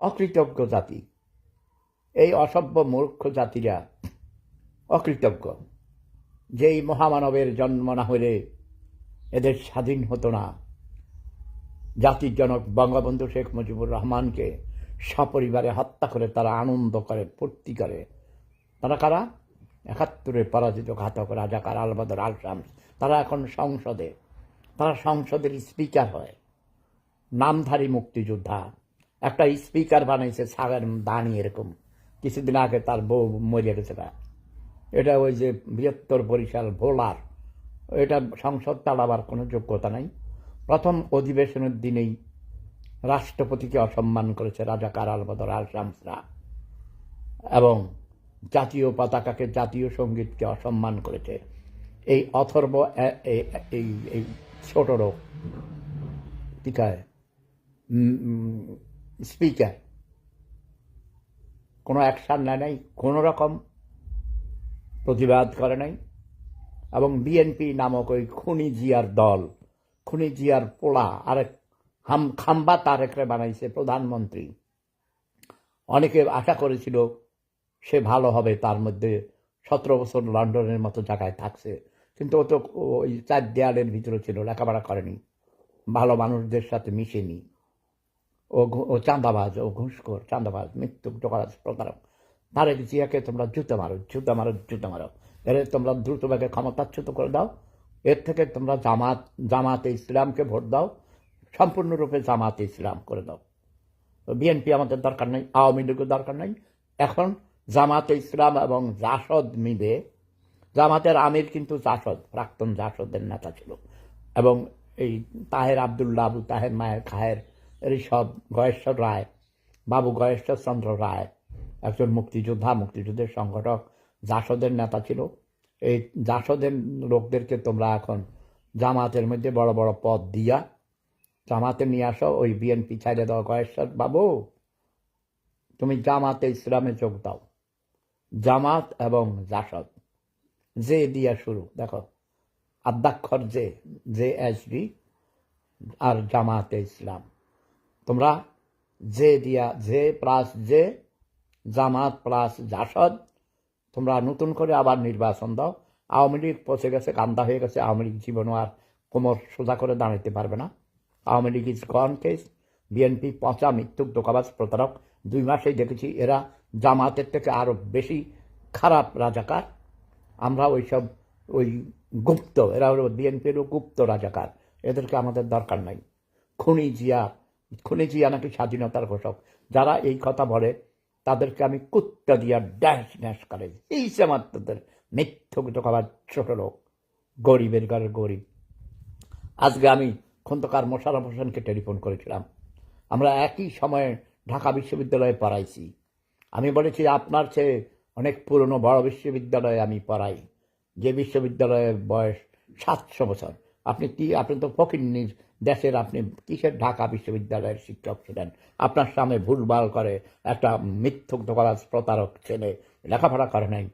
অকৃতজ্ঞ জাতি। এই অসভ্য মূর্খ জাতিরা অকৃতজ্ঞ। যেই মহামানবের জন্ম না হলে এদের স্বাধীন হতো না। জাতির জনক বঙ্গবন্ধু শেখ মুজিবুর রহমানকে সপরিবারে হত্যা করে তারা আনন্দ করে, ফুর্তি করে। তারা কারা? ৭১ পরাজিত ঘাতক রাজাকার আলবদর আল শামস। তারা এখন সংসদে, তারা সংসদের স্পিকার হয়, নামধারী মুক্তিযোদ্ধা। একটা স্পিকার বানাইছে ছাগের দানি এরকম, কিছুদিন আগে তার বউ মরে গেছে। এটা ওই যে ৭২ বরিশাল ভোলার, এটা সংসদ চালাবার কোনো যোগ্যতা নাই। প্রথম অধিবেশনের দিনেই রাষ্ট্রপতিকে অসম্মান করেছে রাজাকার আলবদর আল শামসরা, এবং জাতীয় পতাকাকে, জাতীয় সঙ্গীতকে অসম্মান করেছে। এই অথর্ব এই ছোট লোক টিকায় স্পিকার কোনো অ্যাকশান নেয় নাই, কোনো রকম প্রতিবাদ করে নাই। এবং বিএনপি নামক ওই খুনি জিয়ার দল, খুনি জিয়ার পোলা আরেক খাম্বা তারেকরে বানাইছে প্রধানমন্ত্রী। অনেকে আশা করেছিল সে ভালো হবে, তার মধ্যে 17 বছর লন্ডনের মতো জায়গায় থাকছে, কিন্তু ও তো ওই 4 দেয়ালের ভিতরে ছিল, লেখাপড়া করেনি, ভালো মানুষদের সাথে মিশেনি। ও চাঁদাবাজ, ও ঘুষখোর, চাঁদাবাজ, মৃত্যু ডকারাজ, প্রতারক। তারেক জিয়াকে তোমরা জুতো মারো, জুতো মারো, জুতো মারো। এর তোমরা দ্রুতভাবে ক্ষমতাচ্যুত করে দাও। এর থেকে তোমরা জামাতে ইসলামকে ভোট দাও, সম্পূর্ণরূপে জামাতে ইসলাম করে দাও। বিএনপি আমাদের দরকার নেই, আওয়ামী লীগের দরকার নেই। এখন জামাতে ইসলাম এবং জাসদ মিলে, জামাতের আমির কিন্তু জাসদ, প্রাক্তন জাসদের নেতা ছিল, এবং এই তাহের আবদুল্লাহ, আবু তাহের, মায়ের খায়ের, এই সব, গয়েশ্বর রায়, বাবু গয়েশ্বর চন্দ্র রায় একজন মুক্তিযোদ্ধা, মুক্তিযুদ্ধের সংগঠক, জাসদের নেতা ছিল। এই জাসদের লোকদেরকে তোমরা এখন জামাতের মধ্যে বড় বড় পদ দিয়া জামাতে নিয়ে আসো। ওই বিএনপি ছাইড়ে দাও। গয়েশ্বর বাবু, তুমি জামাতে ইসলামে যোগ দাও। জামাত এবং জাসদ, জে দিয়া শুরু, দেখো আদ্যাক্ষর জে এস ডি, আর জামাতে ইসলাম। তোমরা জে দিয়া, জে প্লাস জে, জামাত প্লাস জাসদ, তোমরা নতুন করে আবার নির্বাচন দাও। আওয়ামী লীগ পচে গেছে, কান্দা হয়ে গেছে। আওয়ামী লীগ জীবনও আর কোমর সোজা করে দাঁড়াতে পারবে না। Awami League is gone case. BNP পচা, মৃত্যুক, ধোঁকাবাজ, প্রতারক। 2 মাসেই দেখেছি এরা জামাতের থেকে আরও বেশি খারাপ রাজাকার। আমরা ওইসব ওই গুপ্ত, এরা হলো বিএনপিরও গুপ্ত রাজাকার। এদেরকে আমাদের দরকার নাই। খুনি জিয়া নাকি স্বাধীনতার ঘোষক। যারা এই কথা বলে তাদেরকে আমি কুত্তা দিয়া ড্যাশ ড্যাশ করে। এই জামাতদের মিথ্যুক, ধোঁকাবাজ, ছোট লোক, গরিবের ঘরের গরিব। আজকে আমি খন্দকার মোশাররফ হোসেনকে টেলিফোন করেছিলাম। আমরা একই সময়ে ঢাকা বিশ্ববিদ্যালয়ে পড়াইছি। আমি বলেছি আপনার চেয়ে অনেক পুরনো বড় বিশ্ববিদ্যালয়ে আমি পড়াই, যে বিশ্ববিদ্যালয়ের বয়স 700 বছর। আপনি তো ফকিন্নির দেশের, আপনি কিসের ঢাকা বিশ্ববিদ্যালয়ের শিক্ষক ছিলেন? আপনার সামনে ভুলভাল করে একটা মিথ্যুক, ধোঁকাবাজ, প্রতারক ছেলে, লেখাপড়া করে নাই।